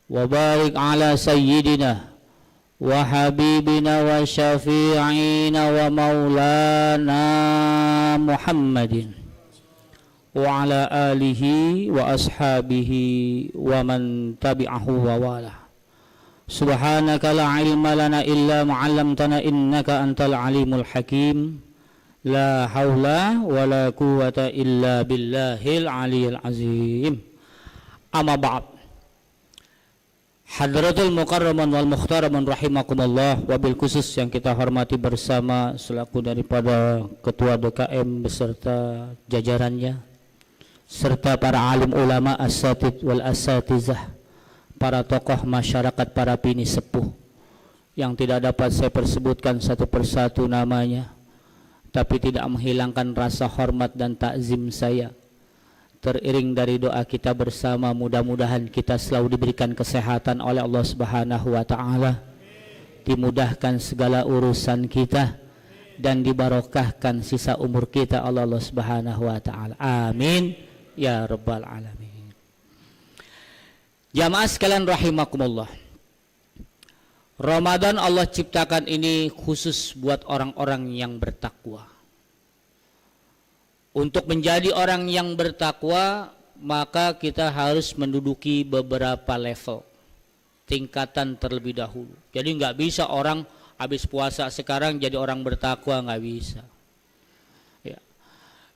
وبارك على سيدنا وحبيبنا وشفيعنا ومولانا محمد وعلى آله وأصحابه ومن تبعه ووالاه. سبحانك لا علم لنا إلا ما علمتنا إنك أنت العليم الحكيم. لا حول ولا قوة إلا بالله العلي العظيم. أما بعد. Hadratul Mukarraman wal Mukhtaraman rahimakumullah, wabil khusus yang kita hormati bersama selaku daripada Ketua DKM beserta jajarannya, serta para alim ulama asatid wal asatizah, para tokoh masyarakat, para pini sepuh yang tidak dapat saya persebutkan satu persatu namanya, tapi tidak menghilangkan rasa hormat dan takzim saya. Teriring dari doa kita bersama, mudah-mudahan kita selalu diberikan kesehatan oleh Allah Subhanahu wa taala, dimudahkan segala urusan kita dan dibarokahkan sisa umur kita oleh Allah Subhanahu wa taala. Amin ya rabbal alamin. Jamaah sekalian rahimakumullah. Ramadan Allah ciptakan ini khusus buat orang-orang yang bertakwa. Untuk menjadi orang yang bertakwa, maka kita harus menduduki beberapa level, tingkatan terlebih dahulu. Jadi nggak bisa orang habis puasa sekarang jadi orang bertakwa, nggak bisa. Ya.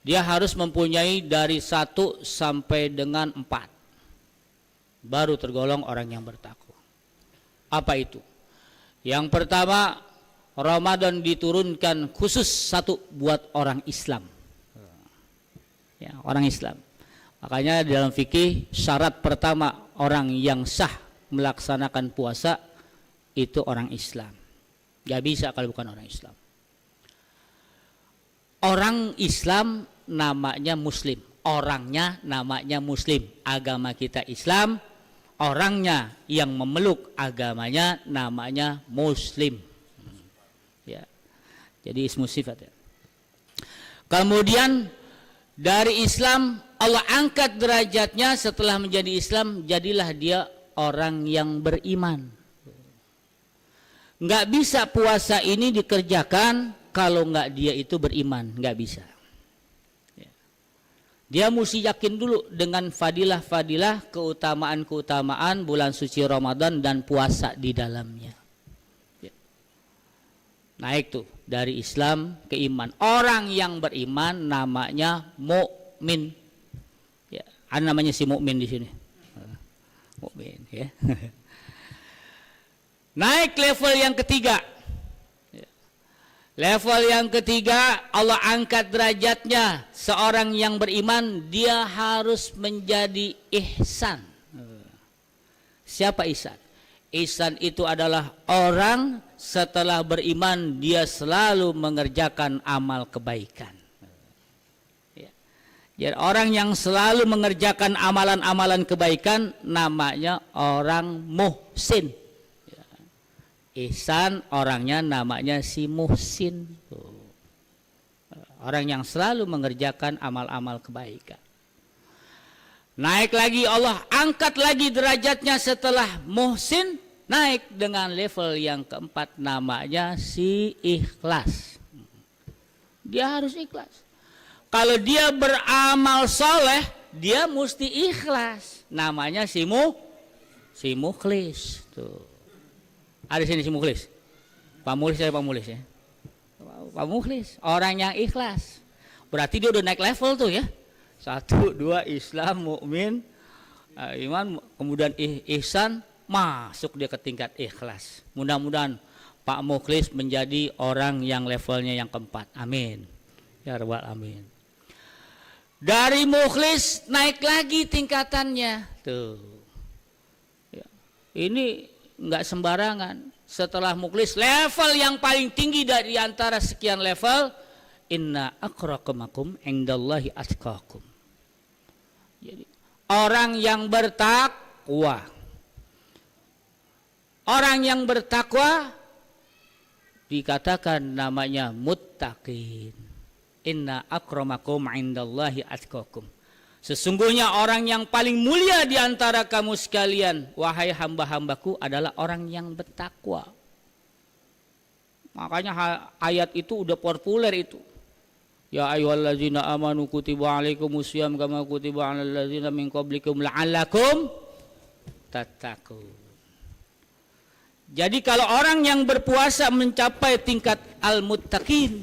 Dia harus mempunyai dari 1 sampai dengan 4, baru tergolong orang yang bertakwa. Apa itu? Yang pertama, Ramadan diturunkan khusus satu buat orang Islam. Ya, orang Islam. Makanya dalam fikih syarat pertama orang yang sah melaksanakan puasa itu orang Islam. Gak bisa kalau bukan orang Islam. Orang Islam namanya Muslim, orangnya namanya Muslim. Agama kita Islam, orangnya yang memeluk agamanya namanya Muslim. Ya. Jadi ismu sifat ya. Kemudian dari Islam Allah angkat derajatnya, setelah menjadi Islam jadilah dia orang yang beriman. Nggak bisa puasa ini dikerjakan kalau nggak dia itu beriman, nggak bisa. Dia mesti yakin dulu dengan fadilah-fadilah, keutamaan-keutamaan bulan suci Ramadan dan puasa di dalamnya. Naik tuh dari Islam ke iman. Orang yang beriman namanya mukmin. Ya, ada namanya si mukmin di sini. Mukmin ya. Naik level yang ketiga. Ya. Level yang ketiga Allah angkat derajatnya. Seorang yang beriman dia harus menjadi ihsan. Siapa ihsan? Ihsan itu adalah orang setelah beriman dia selalu mengerjakan amal kebaikan. Ya. Jadi orang yang selalu mengerjakan amalan-amalan kebaikan namanya orang muhsin. Ya. Ihsan orangnya namanya si muhsin. Orang yang selalu mengerjakan amal-amal kebaikan. Naik lagi Allah angkat lagi derajatnya setelah muhsin, naik dengan level yang keempat namanya si ikhlas. Dia harus ikhlas. Kalau dia beramal soleh, dia mesti ikhlas. Namanya si mukhlis. Tuh. Ada sini si mukhlis. Pak Mukhlis ya, Pak Mukhlis ya. Pak Mukhlis, orang yang ikhlas. Berarti dia udah naik level tuh ya. 1, 2 Islam, mukmin, iman, kemudian ihsan, masuk dia ke tingkat ikhlas. Mudah-mudahan Pak Mukhlis menjadi orang yang levelnya yang keempat. Amin. Ya rabbal amin. Dari mukhlis naik lagi tingkatannya. Tuh. Ya. Ini enggak sembarangan. Setelah mukhlis level yang paling tinggi dari antara sekian level, inna akramakum indallahi atqakum. Jadi orang yang bertakwa. Orang yang bertakwa dikatakan namanya muttaqin. Inna akramakum indallahi atqakum. Sesungguhnya orang yang paling mulia di antara kamu sekalian, wahai hamba-hambaku, adalah orang yang bertakwa. Makanya ayat itu udah populer itu. Ya ayyuhallazina amanu kutiba alaikumusiyam kama kutiba alal ladzina min qablikum la'allakum tattaqun. Jadi kalau orang yang berpuasa mencapai tingkat al-muttaqin,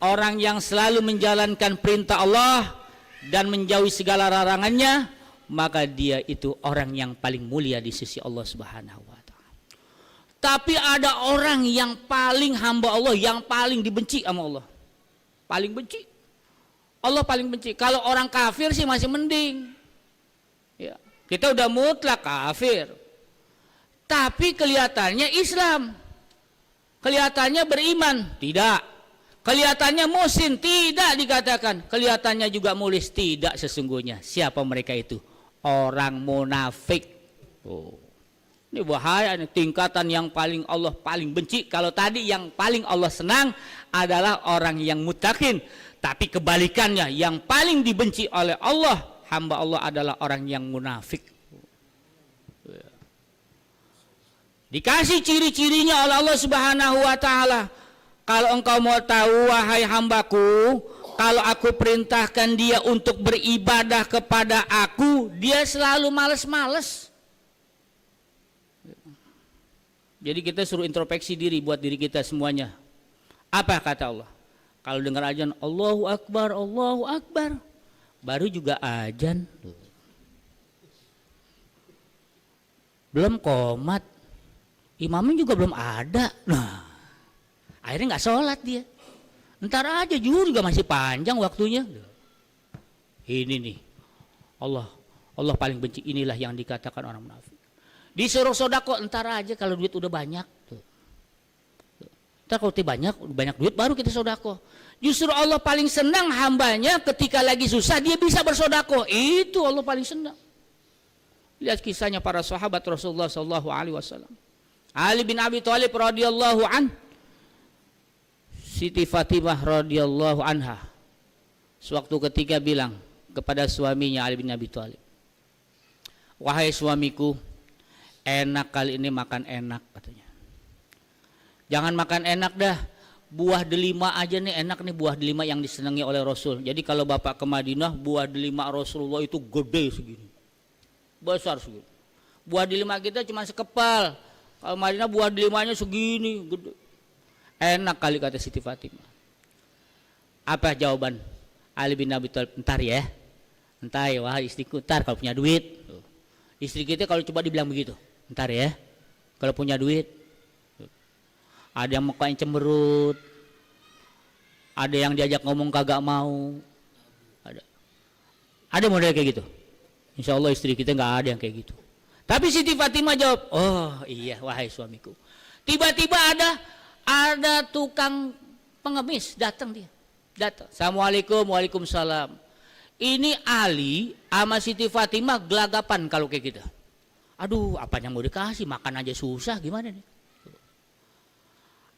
orang yang selalu menjalankan perintah Allah dan menjauhi segala larangannya, maka dia itu orang yang paling mulia di sisi Allah Subhanahu wa taala. Tapi ada orang yang paling hamba Allah, yang paling dibenci sama Allah. Paling benci. Allah paling benci. Kalau orang kafir sih masih mending. Ya, kita udah mutlak kafir. Tapi kelihatannya Islam. Kelihatannya beriman, tidak. Kelihatannya muhsin, tidak dikatakan. Kelihatannya juga mulis, tidak sesungguhnya. Siapa mereka itu? Orang munafik. Oh. Ini bahaya, ini tingkatan yang paling Allah paling benci. Kalau tadi yang paling Allah senang adalah orang yang muttaqin. Tapi kebalikannya, yang paling dibenci oleh Allah, hamba Allah adalah orang yang munafik. Dikasih ciri-cirinya oleh Allah Subhanahu wa taala. Kalau engkau mau tahu wahai hambaku, kalau aku perintahkan dia untuk beribadah kepada aku, dia selalu males-males. Jadi kita suruh introspeksi diri buat diri kita semuanya. Apa kata Allah? Kalau dengar azan Allahu Akbar, Allahu Akbar, baru juga azan. Belum qomat, imamnya juga belum ada. Nah, akhirnya nggak sholat dia. Ntar aja juga masih panjang waktunya. Ini nih Allah paling benci. Inilah yang dikatakan orang munafik. Disuruh sodako, ntar aja kalau duit udah banyak. Ntar kalau banyak duit baru kita sodako. Justru Allah paling senang hambanya ketika lagi susah dia bisa bersodako. Itu Allah paling senang. Lihat kisahnya para sahabat Rasulullah SAW. Ali bin Abi Thalib radhiyallahu an, Siti Fatimah radhiyallahu anha, sewaktu ketika bilang kepada suaminya Ali bin Abi Thalib, wahai suamiku, enak kali ini makan enak katanya. Jangan makan enak dah, buah delima aja nih enak nih, buah delima yang disenangi oleh Rasul. Jadi kalau bapak ke Madinah, buah delima Rasulullah itu gede segini, besar segini. Buah delima kita cuma sekepal, kalau Madinah buah delimanya segini, gede. Enak kali kata Siti Fatimah. Apa jawaban Ali bin Abi Thalib? Ntar ya, ntar ya, wah istriku, ntar kalau punya duit. Istri kita kalau coba dibilang begitu, ntar ya, kalau punya duit. Ada yang mukanya cemberut, ada yang diajak ngomong kagak mau, ada model kayak gitu. Insya Allah istri kita nggak ada yang kayak gitu. Tapi Siti Fatimah jawab, oh iya wahai suamiku. Tiba-tiba ada tukang pengemis datang dia. Datang. Assalamualaikum, waalaikumsalam. Ini Ali sama Siti Fatimah gelagapan kalau kayak gitu. Aduh, apa yang mau dikasih, makan aja susah, gimana nih?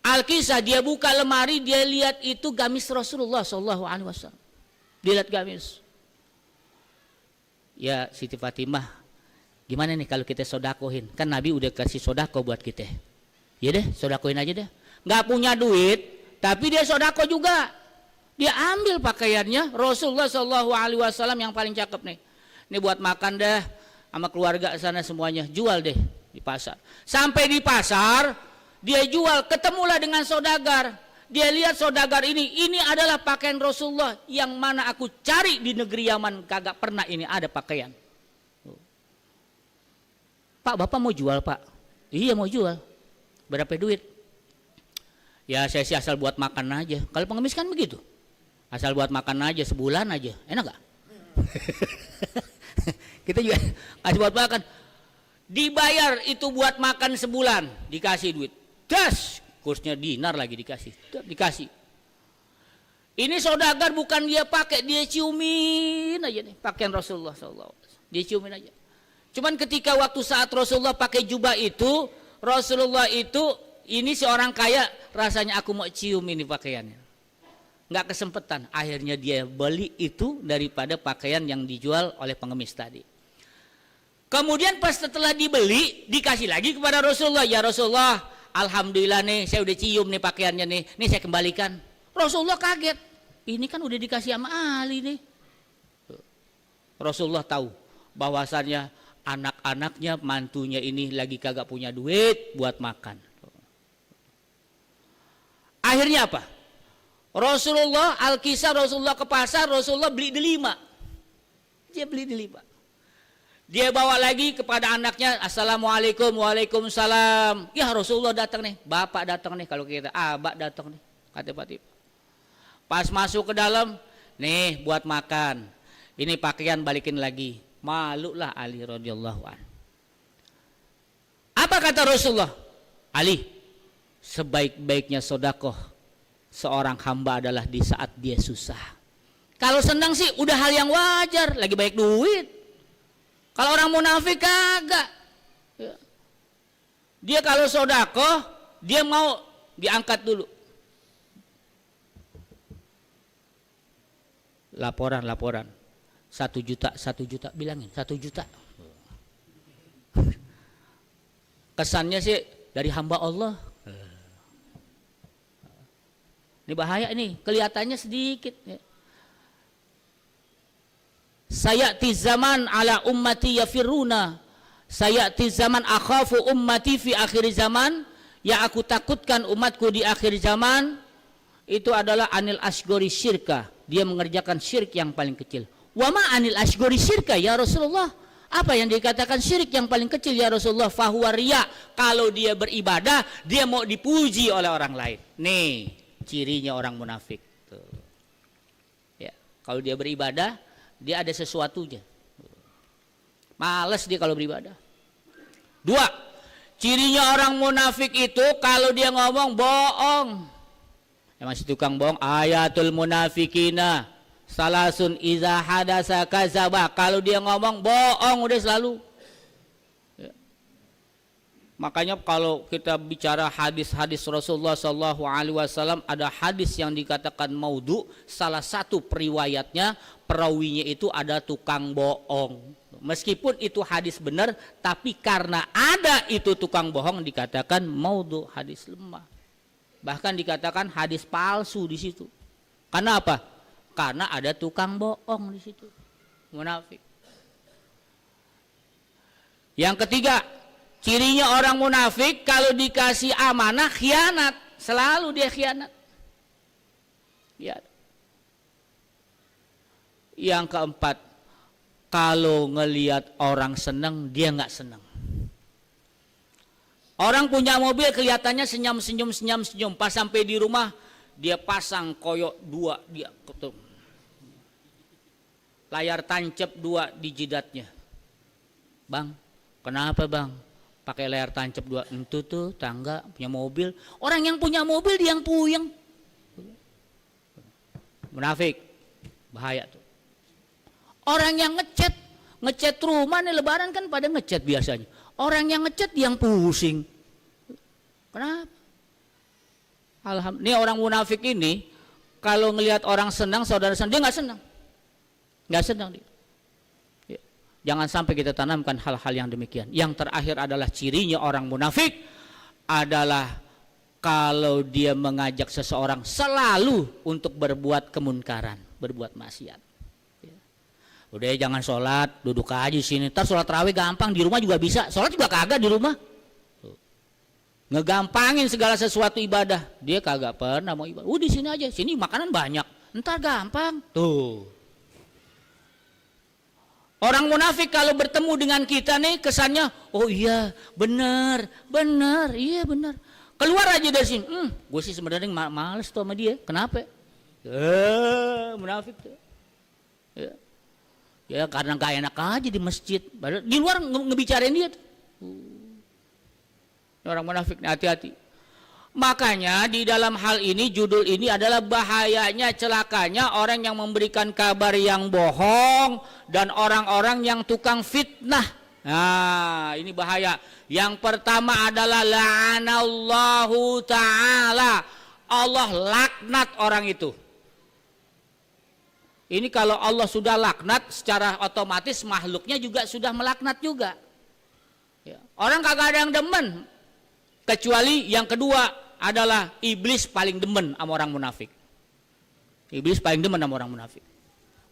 Alkisah dia buka lemari, dia lihat itu gamis Rasulullah SAW. Dia lihat gamis. Ya Siti Fatimah, gimana nih kalau kita sodakohin? Kan Nabi udah kasih sodako buat kita. Ya deh, sodakohin aja deh. Nggak punya duit, tapi dia sodako juga. Dia ambil pakaiannya Rasulullah SAW yang paling cakep nih. Ini buat makan dah sama keluarga sana semuanya. Jual deh di pasar. Sampai di pasar dia jual, ketemulah dengan saudagar. Dia lihat saudagar ini adalah pakaian Rasulullah yang mana aku cari di negeri Yaman, kagak pernah ini ada pakaian. Pak, bapak mau jual pak? Iya mau jual. Berapa duit? Ya saya sih asal buat makan aja. Kalau pengemis kan begitu. Asal buat makan aja sebulan aja. Enak gak? Kita juga kasih buat makan. Dibayar itu buat makan sebulan, dikasih duit. Das, kursnya dinar lagi dikasih. Ini saudagar bukan dia pakai, dia ciumin aja nih pakaian Rasulullah SAW. Dia ciumin aja. Cuman ketika waktu saat Rasulullah pakai jubah itu, Rasulullah itu ini seorang kaya, rasanya aku mau cium ini pakaiannya. nggak kesempatan. Akhirnya dia beli itu daripada pakaian yang dijual oleh pengemis tadi. Kemudian pas setelah dibeli, dikasih lagi kepada Rasulullah. Ya Rasulullah, alhamdulillah nih, saya udah cium nih pakaiannya nih saya kembalikan. Rasulullah kaget, ini kan udah dikasih sama Ali nih. Rasulullah tahu bahwasannya anak-anaknya, mantunya ini lagi kagak punya duit buat makan. Akhirnya apa? Rasulullah, Al-Kisah, Rasulullah ke pasar, Rasulullah beli delima. Dia beli delima. Dia bawa lagi kepada anaknya, Assalamualaikum, waalaikumsalam. Ya Rasulullah datang nih, bapak datang nih, kalau kita, abak datang nih, kata Fatih. Pas masuk ke dalam, nih buat makan. Ini pakaian balikin lagi. Malulah Ali radhiyallahu an. Apa kata Rasulullah? Ali, sebaik-baiknya sodakoh seorang hamba adalah di saat dia susah. Kalau senang sih udah hal yang wajar, lagi baik duit. Kalau orang munafik kagak. Dia kalau sodakoh, dia mau diangkat dulu. Laporan. 1 juta, bilangin 1 juta. Kesannya sih dari hamba Allah. Ini bahaya ini, kelihatannya sedikit. Sayati zaman ala ummati yafiruna. Sayati zaman akhafu ummati fi akhir zaman. Yang aku takutkan umatku di akhir zaman itu adalah anil asgori syirka. Dia mengerjakan syirik yang paling kecil. Wa ma anil asgori syirka ya Rasulullah. Apa yang dikatakan syirik yang paling kecil ya Rasulullah? Fahuwa riya. Kalau dia beribadah, dia mau dipuji oleh orang lain. Nih, cirinya orang munafik. Tuh. Ya, kalau dia beribadah, dia ada sesuatunya. Males dia kalau beribadah. 2, cirinya orang munafik itu kalau dia ngomong bohong. Ya, masih tukang bohong. Ayatul munafikina salasun iza hadasa kazaba. Kalau dia ngomong bohong udah selalu. Ya. Makanya kalau kita bicara hadis-hadis Rasulullah SAW, ada hadis yang dikatakan maudhu. Salah satu periwayatnya, perawinya itu ada tukang bohong. Meskipun itu hadis benar, tapi karena ada itu tukang bohong dikatakan maudhu, hadis lemah. Bahkan dikatakan hadis palsu di situ. Karena apa? Karena ada tukang bohong di situ, munafik. Yang ketiga, cirinya orang munafik kalau dikasih amanah khianat, selalu dia khianat. Ya. Yang keempat, kalau ngelihat orang senang dia nggak senang. Orang punya mobil kelihatannya senyum, pas sampai di rumah dia pasang koyok 2, dia layar tancap 2 di jidatnya. Bang, kenapa bang? Pakai layar tancap 2, itu tuh tangga punya mobil. Orang yang punya mobil dia yang puyeng. Munafik, bahaya tuh. Orang yang ngecat rumah nih lebaran kan pada ngecat biasanya. Orang yang ngecat yang pusing. Kenapa? Alhamdulillah, ini orang munafik ini kalau ngelihat orang senang, saudara senang, dia nggak senang dia. Ya. Jangan sampai kita tanamkan hal-hal yang demikian. Yang terakhir adalah cirinya orang munafik adalah kalau dia mengajak seseorang selalu untuk berbuat kemunkaran, berbuat maksiat. Ya. Udah jangan sholat, duduk aja di sini. Ntar sholat tarawih gampang, di rumah juga bisa. Sholat juga kagak di rumah. Ngegampangin segala sesuatu ibadah, dia kagak pernah mau ibadah. Di sini aja, sini makanan banyak, entar gampang. Tuh. Orang munafik kalau bertemu dengan kita nih kesannya, oh iya benar, iya benar. Keluar aja dari sini, gue sih sebenarnya males tuh sama dia. Kenapa? Munafik tuh. Ya karena gak enak aja di masjid. Di luar ngebicarain dia tuh. Orang munafik, hati-hati. Makanya di dalam hal ini judul ini adalah bahayanya, celakanya orang yang memberikan kabar yang bohong dan orang-orang yang tukang fitnah. Nah, ini bahaya. Yang pertama adalah la'anallahu ta'ala. Allah laknat orang itu. Ini kalau Allah sudah laknat, secara otomatis makhluknya juga sudah melaknat juga. Ya. Orang kagak ada yang demen, kecuali yang kedua adalah iblis paling demen sama orang munafik. Iblis paling demen sama orang munafik.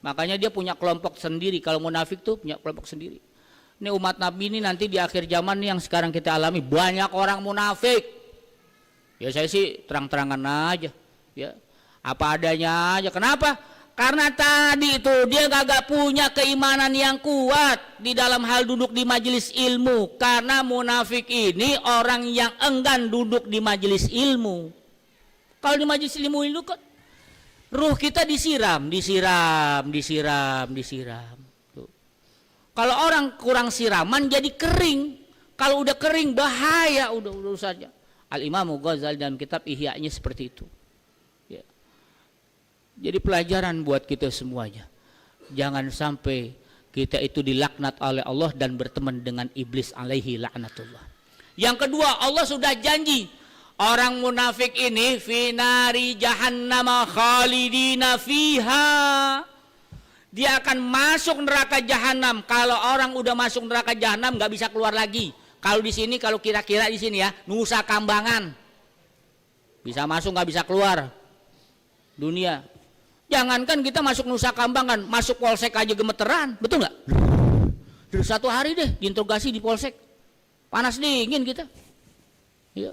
Makanya dia punya kelompok sendiri. Kalau munafik tuh punya kelompok sendiri. Ini umat Nabi ini nanti di akhir zaman nih yang sekarang kita alami banyak orang munafik. Ya saya sih terang-terangan aja. Ya, apa adanya aja. Kenapa? Karena tadi itu dia gak punya keimanan yang kuat di dalam hal duduk di majelis ilmu. Karena munafik ini orang yang enggan duduk di majelis ilmu. Kalau di majelis ilmu itu kan ruh kita disiram. Tuh. Kalau orang kurang siraman jadi kering. Kalau udah kering bahaya, udah saja. Al-Imam Ghazali dalam kitab Ihya-nya seperti itu. Jadi pelajaran buat kita semuanya. Jangan sampai kita itu dilaknat oleh Allah dan berteman dengan iblis alaihi la'natullah. Yang kedua, Allah sudah janji orang munafik ini finari jahannam khalidina fiha. Dia akan masuk neraka jahanam. Kalau orang udah masuk neraka jahanam nggak bisa keluar lagi. Kalau di sini, kalau kira-kira di sini ya, Nusa Kambangan. Bisa masuk nggak bisa keluar. Dunia. Jangankan kita masuk Nusa Kambangan, masuk polsek aja gemeteran, betul nggak? Dari 1 hari deh diinterogasi di polsek, panas dingin kita. Ya,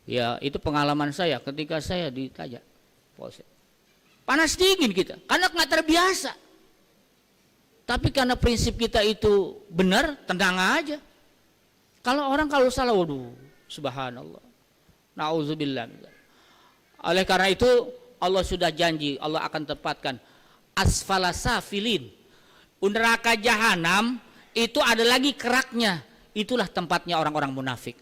ya itu pengalaman saya ketika saya ditanya polsek, panas dingin kita, karena nggak terbiasa. Tapi karena prinsip kita itu benar, tenang aja. Kalau orang kalau salah, waduh, subhanallah, nauzubillah. Oleh karena itu Allah sudah janji, Allah akan tepatkan asfala safilin. Neraka jahanam itu ada lagi keraknya. Itulah tempatnya orang-orang munafik.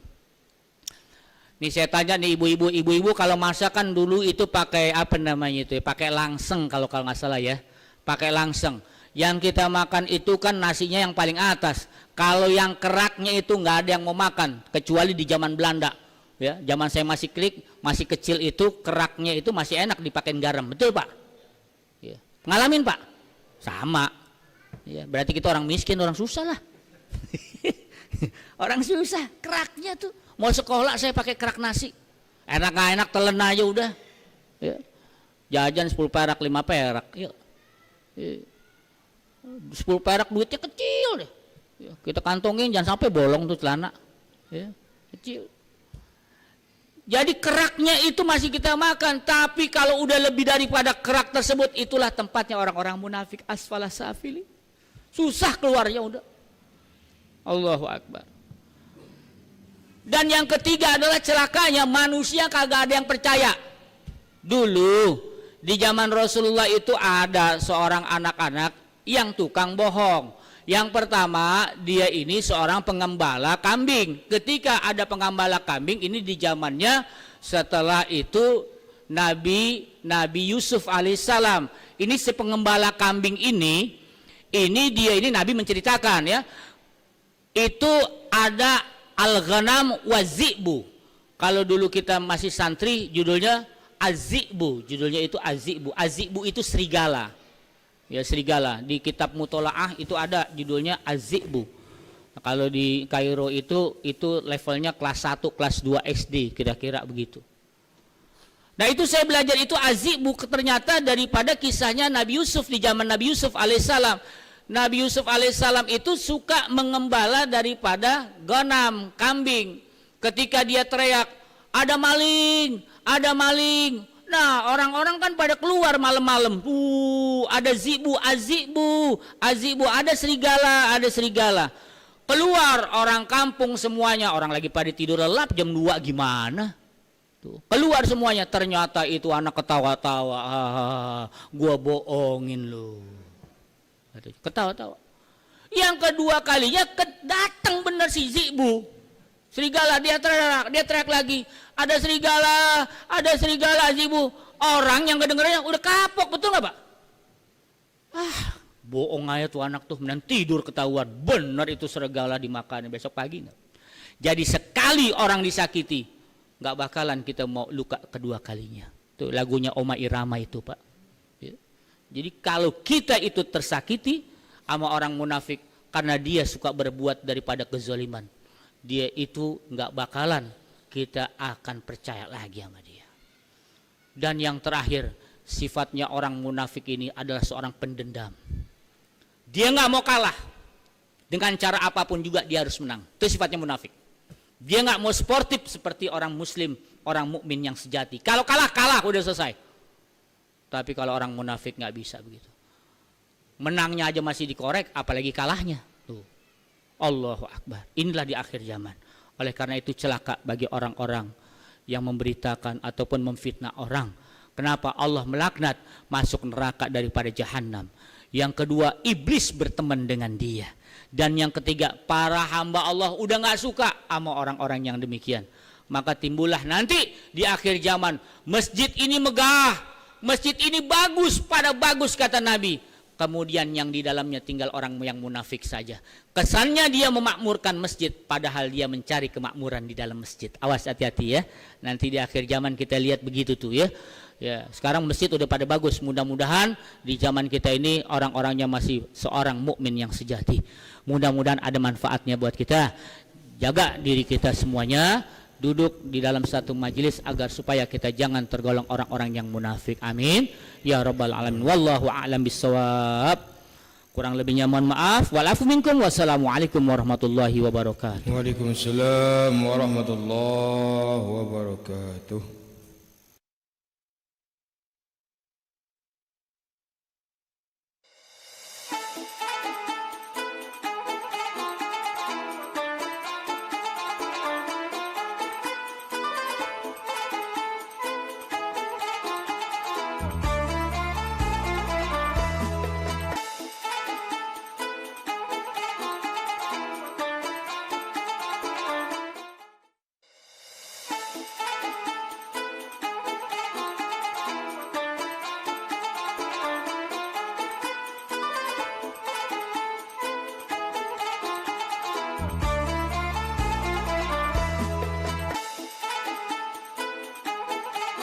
Nih saya tanya nih ibu-ibu kalau masakan dulu itu pakai apa namanya itu ya? Pakai langseng kalau nggak salah ya. Pakai langseng. Yang kita makan itu kan nasinya yang paling atas. Kalau yang keraknya itu nggak ada yang mau makan kecuali di zaman Belanda. Ya, zaman saya masih kecil itu keraknya itu masih enak dipakein garam, betul Pak? Ya. Ngalamin Pak? Sama. Ya, berarti kita orang miskin, orang susah lah. Orang susah, keraknya tuh. Mau sekolah saya pakai kerak nasi. Enak gak enak telan aja udah. Ya. Jajan 10 perak, 5 perak. Yuk. Ya. 10 perak duitnya kecil deh. Ya. Kita kantongin jangan sampai bolong tuh celana. Ya. Kecil. Jadi keraknya itu masih kita makan, tapi kalau udah lebih daripada kerak tersebut, itulah tempatnya orang-orang munafik asfala safili. Susah keluarnya udah. Allahu Akbar. Dan yang ketiga adalah celakanya manusia kagak ada yang percaya. Dulu di zaman Rasulullah itu ada seorang anak-anak yang tukang bohong. Yang pertama, dia ini seorang pengembala kambing. Ketika ada pengembala kambing, ini di zamannya setelah itu Nabi Yusuf alaihissalam. Ini si pengembala kambing ini Nabi menceritakan ya. Itu ada al-ghanam wazibu. Kalau dulu kita masih santri, judulnya azibu. Judulnya itu azibu. Azibu itu serigala. Ya serigala, di kitab Mutolaah itu ada judulnya Az-Zi'bu. Nah, kalau di Kairo itu levelnya kelas 1, kelas 2 SD kira-kira begitu. Nah itu saya belajar itu Az-Zi'bu ternyata daripada kisahnya Nabi Yusuf di zaman Nabi Yusuf alaihissalam. Nabi Yusuf alaihissalam itu suka mengembala daripada ghanam, kambing. Ketika dia teriak, ada maling, ada maling. Nah orang-orang kan pada keluar malam-malam. Ada zibu, azibu, ada serigala. Keluar orang kampung semuanya. Orang lagi pada tidur lelap jam 2 gimana? Tuh. Keluar semuanya. Ternyata itu anak ketawa-tawa. Gua bohongin lu. Ketawa-tawa. Yang kedua kalinya datang bener si zibu. Serigala, dia teriak lagi, ada serigala zibu. Orang yang kedengarannya udah kapok, betul nggak Pak? Bohong aja tuh anak tuh, menang tidur ketahuan, benar itu serigala dimakan besok pagi. Jadi sekali orang disakiti, nggak bakalan kita mau luka kedua kalinya. Tuh lagunya Oma Irama itu Pak. Jadi kalau kita itu tersakiti sama orang munafik karena dia suka berbuat daripada kezaliman, dia itu nggak bakalan kita akan percaya lagi sama dia. Dan yang terakhir, sifatnya orang munafik ini adalah seorang pendendam. Dia nggak mau kalah, dengan cara apapun juga dia harus menang. Itu sifatnya munafik. Dia nggak mau sportif seperti orang muslim, orang mukmin yang sejati. Kalau kalah, kalah, udah selesai. Tapi kalau orang munafik nggak bisa begitu. Menangnya aja masih dikorek, apalagi kalahnya. Tuh. Allahu Akbar. Inilah di akhir zaman. Oleh karena itu celaka bagi orang-orang yang memberitakan ataupun memfitnah orang. Kenapa Allah melaknat masuk neraka daripada jahanam. Yang kedua, iblis berteman dengan dia. Dan yang ketiga, para hamba Allah udah nggak suka sama orang-orang yang demikian. Maka timbullah nanti di akhir zaman, masjid ini megah, masjid ini bagus, pada bagus kata Nabi. Kemudian yang di dalamnya tinggal orang yang munafik saja. Kesannya dia memakmurkan masjid, padahal dia mencari kemakmuran di dalam masjid. Awas, hati-hati ya. Nanti di akhir zaman kita lihat begitu tuh ya. Ya, sekarang masjid udah pada bagus. Mudah-mudahan di zaman kita ini orang-orangnya masih seorang mukmin yang sejati. Mudah-mudahan ada manfaatnya buat kita. Jaga diri kita semuanya, duduk di dalam satu majelis agar supaya kita jangan tergolong orang-orang yang munafik. Amin ya rabbal alamin. Wallahu a'lam bissawab. Kurang lebihnya mohon maaf. Walafu minkum. Wassalamualaikum warahmatullahi wabarakatuh. Waalaikumsalam warahmatullahi wabarakatuh.